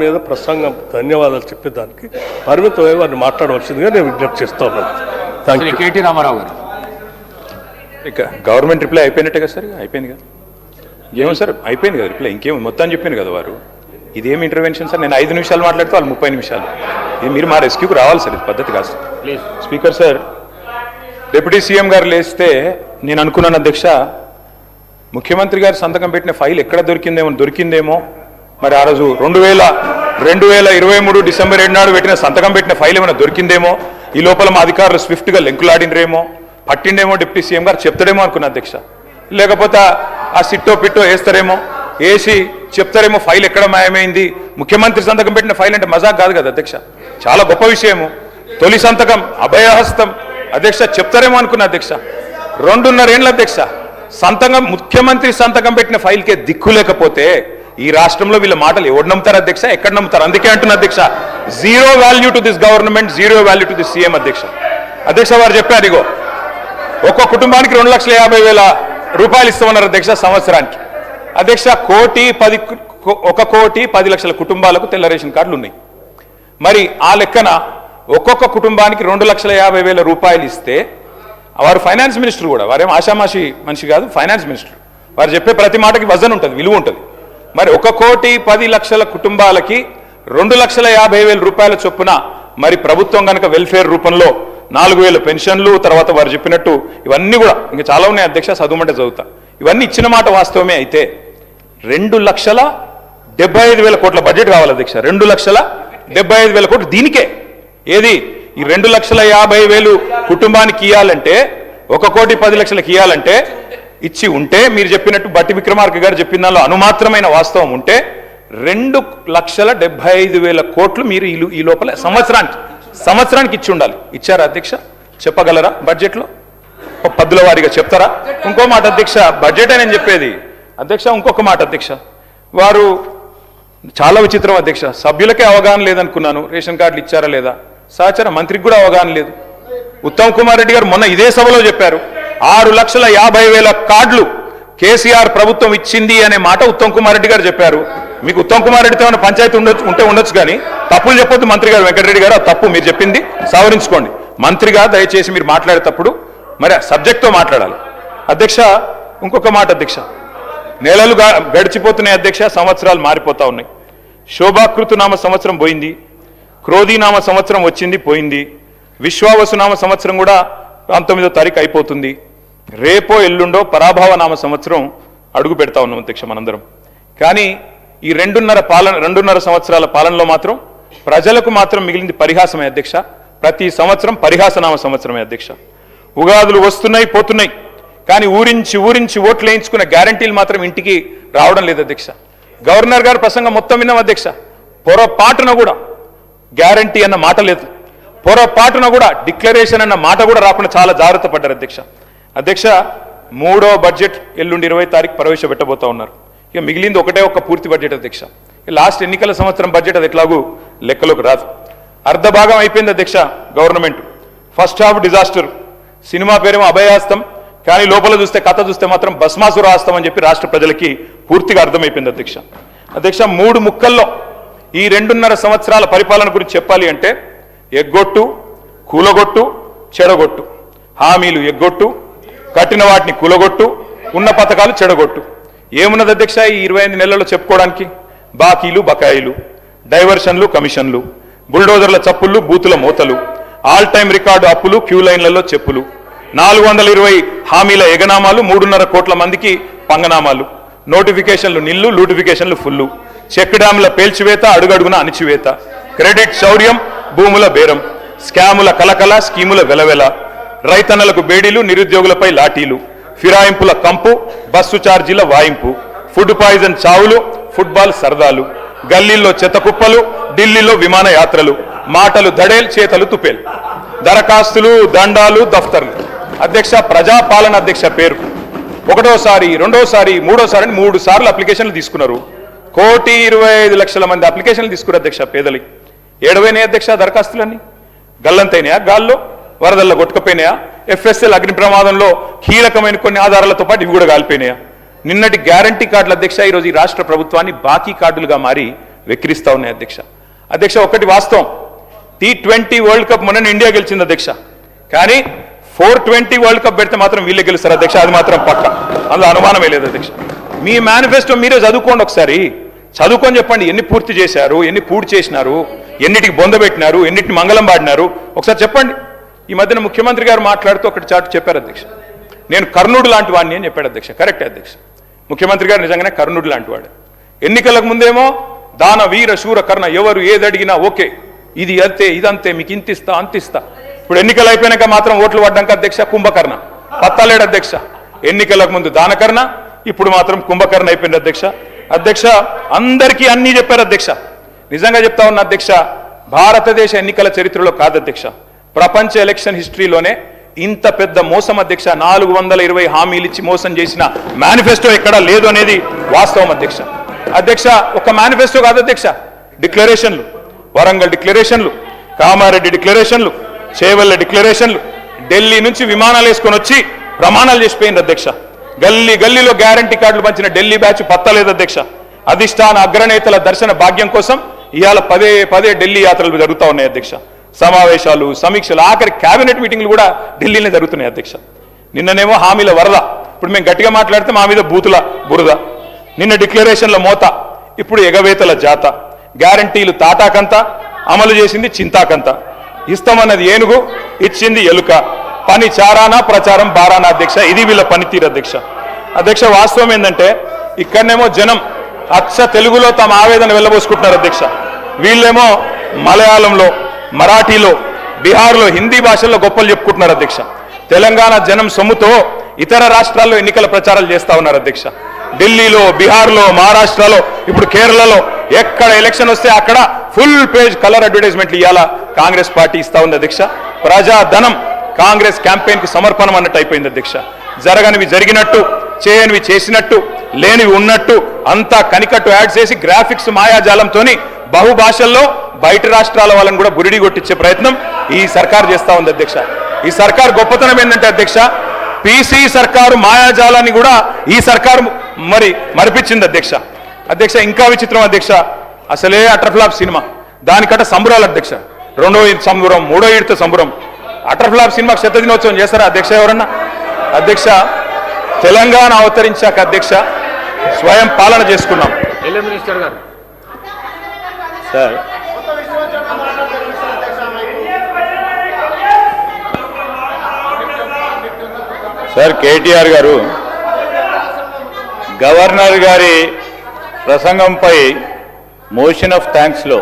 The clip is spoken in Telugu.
మీద ప్రసంగం ధన్యవాదాలు చెప్పేదానికి పరిమితమై వారిని మాట్లాడవలసిందిగా నేను విజ్ఞప్తి చేస్తున్నాను. Thank you. కేటీ రామారావు గారు. ఇక గవర్నమెంట్ రిప్లై అయిపోయినట్టే కదా సార్, అయిపోయింది కదా, ఏమో సార్ అయిపోయింది కదా రిప్లై, ఇంకేం మొత్తం చెప్పాను కదా వారు. ఇదేమి ఇంటర్వెన్షన్ సార్, నేను 5 నిమిషాలు మాట్లాడితే వాళ్ళు 30 నిమిషాలు. ఇది మీరు మా రెస్క్యూకి రావాలి సార్, ఇది పద్ధతి కాదు sir. Please speaker sir, deputy CM గారు లేస్తే నేను అనుకున్నాను అధ్యక్ష, ముఖ్యమంత్రి గారు సంతకం పెట్టిన ఫైల్ ఎక్కడ దొరికిందేమో మరి ఆ రోజు 2023 డిసెంబర్ 7 నాడు సంతకం పెట్టిన ఫైల్ ఏమైనా దొరికిందేమో, ఈ లోపల మా అధికారులు స్విఫ్ట్గా లెంకులాడినరేమో, పట్టిండేమో డిప్యూటీ సీఎం గారు చెప్తాడేమో అనుకున్నా అధ్యక్ష. లేకపోతే ఆ సిట్టో పిట్టో వేస్తారేమో, వేసి చెప్తారేమో ఫైల్ ఎక్కడ మాయమైంది. ముఖ్యమంత్రి సంతకం పెట్టిన ఫైల్ అంటే మజాక్ కాదు కదా అధ్యక్ష, చాలా గొప్ప విషయము. తొలి సంతకం అభయహస్తం అధ్యక్ష, చెప్తారేమో అనుకున్నా అధ్యక్ష. 2.5 ఏళ్ళ అధ్యక్ష సంతకం, ముఖ్యమంత్రి సంతకం పెట్టిన ఫైల్కే దిక్కు లేకపోతే ఈ రాష్ట్రంలో వీళ్ళ మాటలు ఎవరు నమ్ముతారు అధ్యక్ష, ఎక్కడ నమ్ముతారు? అందుకే అంటున్నా అధ్యక్ష, zero value to this government, zero value to this CM అధ్యక్ష. అధ్యక్ష వారు చెప్పారు, ఇగో ఒక్కో కుటుంబానికి 2,50,000 రూపాయలు ఇస్తామన్నారు అధ్యక్ష సంవత్సరానికి. అధ్యక్ష 1,10,00,000 కుటుంబాలకు తెల్ల రేషన్ కార్డులు ఉన్నాయి. మరి ఆ లెక్కన ఒక్కొక్క కుటుంబానికి 2,50,000 రూపాయలు ఇస్తే, వారు ఫైనాన్స్ మినిస్టర్ కూడా, వారేం ఆషామాషి మనిషి కాదు, ఫైనాన్స్ మినిస్టర్. వారు చెప్పే ప్రతి మాటకి వజన్ ఉంటుంది, విలువ ఉంటుంది. మరి 1,10,00,000 కుటుంబాలకి 2,50,000 రూపాయల చొప్పున మరి ప్రభుత్వం కనుక వెల్ఫేర్ రూపంలో 4,000 పెన్షన్లు, తర్వాత వారు చెప్పినట్టు ఇవన్నీ కూడా ఇంకా చాలా ఉన్నాయి అధ్యక్ష, చదువుమంటే చదువుతా, ఇవన్నీ ఇచ్చిన మాట వాస్తవమే అయితే 2,75,000 కోట్ల బడ్జెట్ కావాలి అధ్యక్ష. 2,75,000 కోట్లు దీనికే. ఏది ఈ 2,50,000 కుటుంబానికి ఇవ్వాలంటే, 1,10,00,000 ఇవ్వాలంటే ఇచ్చి ఉంటే, మీరు చెప్పినట్టు బట్టి విక్రమార్క గారు చెప్పిన దానిలో అనుమాత్రమైన వాస్తవం ఉంటే 2,75,000 కోట్లు మీరు ఈ లోపల సంవత్సరానికి ఇచ్చి ఉండాలి. ఇచ్చారా అధ్యక్ష? చెప్పగలరా బడ్జెట్లో? పద్దుల వారీగా చెప్తారా? ఇంకో మాట అధ్యక్ష, బడ్జెట్ నేను చెప్పేది అధ్యక్ష, ఇంకొక మాట అధ్యక్ష, వారు చాలా విచిత్రం అధ్యక్ష, సభ్యులకే అవగాహన లేదనుకున్నాను రేషన్ కార్డులు ఇచ్చారా లేదా, సహచర మంత్రికి కూడా అవగాహన లేదు. ఉత్తమ్ కుమార్ రెడ్డి గారు మొన్న ఇదే సభలో చెప్పారు, 6,50,000 కార్డులు కేసీఆర్ ప్రభుత్వం ఇచ్చింది అనే మాట ఉత్తమ్ కుమార్ రెడ్డి గారు చెప్పారు. మీకు ఉత్తమ్ కుమార్ రెడ్డితో ఏమైనా పంచాయతీ ఉండొచ్చు కానీ తప్పులు చెప్పొద్దు మంత్రి గారు. వెంకటరెడ్డి గారు తప్పు మీరు చెప్పింది సవరించుకోండి. మంత్రిగా దయచేసి మీరు మాట్లాడేటప్పుడు మరి సబ్జెక్ట్తో మాట్లాడాలి అధ్యక్ష. ఇంకొక మాట అధ్యక్ష, నెలలు గడిచిపోతున్నాయి అధ్యక్ష, సంవత్సరాలు మారిపోతా ఉన్నాయి. శోభాకృతునామ సంవత్సరం పోయింది, క్రోధీనామ సంవత్సరం వచ్చింది పోయింది, విశ్వావసునామ సంవత్సరం కూడా 19వ తారీఖు అయిపోతుంది. రేపో ఎల్లుండో పరాభవనామ సంవత్సరం అడుగు పెడతా ఉన్నాం అధ్యక్ష మనందరం. కానీ ఈ 2.5 సంవత్సరాల పాలనలో మాత్రం ప్రజలకు మాత్రం మిగిలింది పరిహాసమే అధ్యక్ష. ప్రతి సంవత్సరం పరిహాసనామ సంవత్సరమే అధ్యక్ష. ఉగాదులు వస్తున్నాయి పోతున్నాయి, కానీ ఊరించి ఓట్లు వేయించుకున్న గ్యారంటీలు మాత్రం ఇంటికి రావడం లేదు అధ్యక్ష. గవర్నర్ గారు ప్రసంగం మొత్తం విన్నాం అధ్యక్ష, పొరపాటున కూడా గ్యారంటీ అన్న మాట లేదు, పొరపాటున కూడా డిక్లరేషన్ అన్న మాట కూడా రాకుండా చాలా జాగ్రత్త పడ్డారు అధ్యక్ష. అధ్యక్ష 3వ బడ్జెట్ ఎల్లుండి 20వ తారీఖు ప్రవేశపెట్టబోతా ఉన్నారు. ఇక మిగిలింది ఒక్క పూర్తి బడ్జెట్ అధ్యక్ష. లాస్ట్ ఎన్నికల సంవత్సరం బడ్జెట్ అది ఎట్లాగూ లెక్కలోకి రాదు. అర్ధ భాగం అయిపోయింది అధ్యక్ష government. First half disaster, cinema పేరేమో అభయహస్తం, కానీ లోపల చూస్తే కథ చూస్తే మాత్రం భస్మాసుర హస్తం అని చెప్పి రాష్ట్ర ప్రజలకి పూర్తిగా అర్థమైపోయింది అధ్యక్ష. అధ్యక్ష 3 ముక్కల్లో ఈ 2.5 సంవత్సరాల పరిపాలన గురించి చెప్పాలి అంటే, ఎగ్గొట్టు, కూలగొట్టు, చెడగొట్టు. హామీలు ఎగ్గొట్టు, కట్టిన వాటిని కూలగొట్టు, ఉన్న పథకాలు చెడగొట్టు. ఏమున్నది అధ్యక్ష ఈ 25 నెలల్లో చెప్పుకోవడానికి? బాకీలు బకాయిలు, డైవర్షన్లు కమిషన్లు, బుల్డోజర్ల చప్పుళ్ళు, బూతుల మూతలు, ఆల్ టైం రికార్డు అప్పులు, క్యూ లైన్లలో చెప్పులు, 420 హామీల ఎగనామాలు, 3.5 కోట్ల మందికి పంగనామాలు, నోటిఫికేషన్లు నిల్లు, లూటిఫికేషన్లు ఫుల్లు, చెక్ డ్యాముల పేల్చివేత, అడుగడుగున అణిచివేత, క్రెడిట్ శౌర్యం, భూముల బేరం, స్కాముల కలకల, స్కీముల వెలవెల, రైతన్నలకు బేడీలు, నిరుద్యోగులపై లాఠీలు, ఫిరాయింపుల కంపు, బస్సు ఛార్జీల వాయింపు, ఫుడ్ పాయిజన్ చావులు, ఫుట్బాల్ సరదాలు, గల్లీల్లో చెత్త కుప్పలు, ఢిల్లీలో విమాన యాత్రలు, మాటలు దడేల్, చేతలు తుపేల్, దరఖాస్తులు, దండాలు, దఫ్తర్లు. అధ్యక్ష ప్రజాపాలన అధ్యక్ష పేరు 1వసారి 2వసారి 3వసారి 3 సార్లు అప్లికేషన్లు తీసుకున్నారు. 1,25,00,000 మంది అప్లికేషన్లు తీసుకున్నారు అధ్యక్ష. పేదలకి ఏడవైనాయి అధ్యక్ష దరఖాస్తులన్నీ, గల్లంతైనాయా, గాల్లో వరదల్లో కొట్టుకపోయినాయా, FSL అగ్ని ప్రమాదంలో కీలకమైన కొన్ని ఆధారాలతో పాటు ఇవి కూడా కాలిపోయినాయా? నిన్నటి గ్యారంటీ కార్డుల అధ్యక్ష ఈరోజు ఈ రాష్ట్ర ప్రభుత్వాన్ని బాకీ కార్డులుగా మారి వెక్కిరిస్తా ఉన్నాయి అధ్యక్ష. అధ్యక్ష ఒకటి వాస్తవం, T20 వరల్డ్ కప్ మొన్న ఇండియా గెలిచింది అధ్యక్ష, కానీ 420 వరల్డ్ కప్ పెడితే మాత్రం వీళ్ళే గెలుస్తారు అధ్యక్ష, అది మాత్రం పక్క, అందులో అనుమానమే లేదు అధ్యక్ష. మీ మేనిఫెస్టో మీరే చదువుకోండి ఒకసారి, చదువుకొని చెప్పండి ఎన్ని పూర్తి చేశారు, ఎన్ని పూర్తి చేసినారు, ఎన్నిటికి బొందబెట్టినారు, ఎన్నిటిని మంగళం పాడినారు ఒకసారి చెప్పండి. ఈ మధ్యన ముఖ్యమంత్రి గారు మాట్లాడుతూ ఒకటి చాటు చెప్పారు అధ్యక్ష, నేను కర్ణుడు లాంటి వాడిని అని చెప్పాడు అధ్యక్ష. కరెక్టే అధ్యక్ష, ముఖ్యమంత్రి గారు నిజంగానే కర్ణుడు లాంటి వాడు. ఎన్నికలకు ముందేమో దాన వీర శూర కర్ణ, ఎవరు ఏది అడిగినా ఓకే, ఇది అంతే ఇదంతే, మీకు ఇంతిస్తా అంతిస్తా. ఇప్పుడు ఎన్నికలు అయిపోయినాక మాత్రం ఓట్లు పడ్డాక అధ్యక్ష కుంభకర్ణ, పత్తాలేడు అధ్యక్ష. ఎన్నికలకు ముందు దానకర్ణ, ఇప్పుడు మాత్రం కుంభకర్ణ అయిపోయింది అధ్యక్ష. అధ్యక్ష అందరికీ అన్నీ చెప్పారు అధ్యక్ష. నిజంగా చెప్తా ఉన్న అధ్యక్ష, భారతదేశ ఎన్నికల చరిత్రలో కాదు అధ్యక్ష, ప్రపంచ ఎలక్షన్ హిస్టరీలోనే ఇంత పెద్ద మోసం అధ్యక్ష, 420 హామీలు ఇచ్చి మోసం చేసిన మేనిఫెస్టో ఎక్కడా లేదు అనేది వాస్తవం అధ్యక్ష. అధ్యక్ష ఒక మేనిఫెస్టో కాదు అధ్యక్ష, డిక్లరేషన్లు, వరంగల్ డిక్లరేషన్లు, కామారెడ్డి డిక్లరేషన్లు, చేవెళ్ళ డిక్లరేషన్లు, ఢిల్లీ నుంచి విమానాలు వేసుకొని వచ్చి ప్రమాణాలు చేసిపోయింది అధ్యక్ష. గల్లీ గల్లీలో గ్యారంటీ కార్డులు పంచిన ఢిల్లీ బ్యాచ్ పత్తలేదు అధ్యక్ష. అధిష్టాన అగ్రనేతల దర్శన భాగ్యం కోసం ఇవాళ పదే ఢిల్లీ యాత్రలు జరుగుతూ ఉన్నాయి అధ్యక్ష. సమావేశాలు, సమీక్షలు, ఆఖరి కేబినెట్ మీటింగ్లు కూడా ఢిల్లీలో జరుగుతున్నాయి అధ్యక్ష. నిన్ననేమో హామీల వరద, ఇప్పుడు మేము గట్టిగా మాట్లాడితే మా మీద బూతుల బురద. నిన్న డిక్లరేషన్ల మోత, ఇప్పుడు ఎగవేతల జాత. గ్యారంటీలు తాటాకంత, అమలు చేసింది చింతాకంత. ఇస్తామన్నది ఏనుగు, ఇచ్చింది ఎలుక. పని చారానా, ప్రచారం బారానా అధ్యక్ష. ఇది వీళ్ళ పనితీరు అధ్యక్ష. అధ్యక్ష వాస్తవం ఏంటంటే ఇక్కడనేమో జనం అచ్చ తెలుగులో తమ ఆవేదన వెళ్ళబోసుకుంటున్నారు అధ్యక్ష. వీళ్ళేమో మలయాళంలో, మరాఠీలో, బీహార్లో, హిందీ భాషల్లో గొప్పలు చెప్పుకుంటున్నారు అధ్యక్ష. తెలంగాణ జనం సొమ్ముతో ఇతర రాష్ట్రాల్లో ఎన్నికల ప్రచారాలు చేస్తా ఉన్నారు అధ్యక్ష. ఢిల్లీలో, బీహార్లో, మహారాష్ట్రలో, ఇప్పుడు కేరళలో ఎక్కడ ఎలక్షన్ వస్తే అక్కడ ఫుల్ పేజ్ కలర్ అడ్వర్టైజ్మెంట్లు ఇవ్వాలా కాంగ్రెస్ పార్టీ ఇస్తా ఉంది అధ్యక్ష. ప్రజాధనం కాంగ్రెస్ క్యాంపెయిన్ కు సమర్పణం అన్నట్టు అయిపోయింది అధ్యక్ష. జరగనివి జరిగినట్టు, చేయనివి చేసినట్టు, లేనివి ఉన్నట్టు అంతా కనికట్టు యాడ్ చేసి గ్రాఫిక్స్ మాయాజాలంతో బహుభాషల్లో బయట రాష్ట్రాల వాళ్ళని కూడా బురిడి కొట్టించే ప్రయత్నం ఈ సర్కార్ చేస్తా ఉంది అధ్యక్ష. ఈ సర్కార్ గొప్పతనం ఏంటంటే అధ్యక్ష, పీసీ సర్కారు మాయాజాలాన్ని కూడా ఈ సర్కారు మరిపించింది అధ్యక్ష. అధ్యక్ష ఇంకా విచిత్రం అధ్యక్ష, అసలే అటర్ఫ్లాప్ సినిమా, దానికట సంబరాలు అధ్యక్ష. 2వ సంబరం, 3వ విడత సంబరం. అటర్ఫ్లాప్ సినిమాకి శత దినోత్సవం చేస్తారా అధ్యక్ష ఎవరన్నా? అధ్యక్ష తెలంగాణ అవతరించాక అధ్యక్ష స్వయం పాలన చేసుకున్నాం. మినిస్టర్ గారు సార్ కేటీఆర్ గారు గవర్నర్ గారి ప్రసంగంపై మోషన్ ఆఫ్ థ్యాంక్స్లో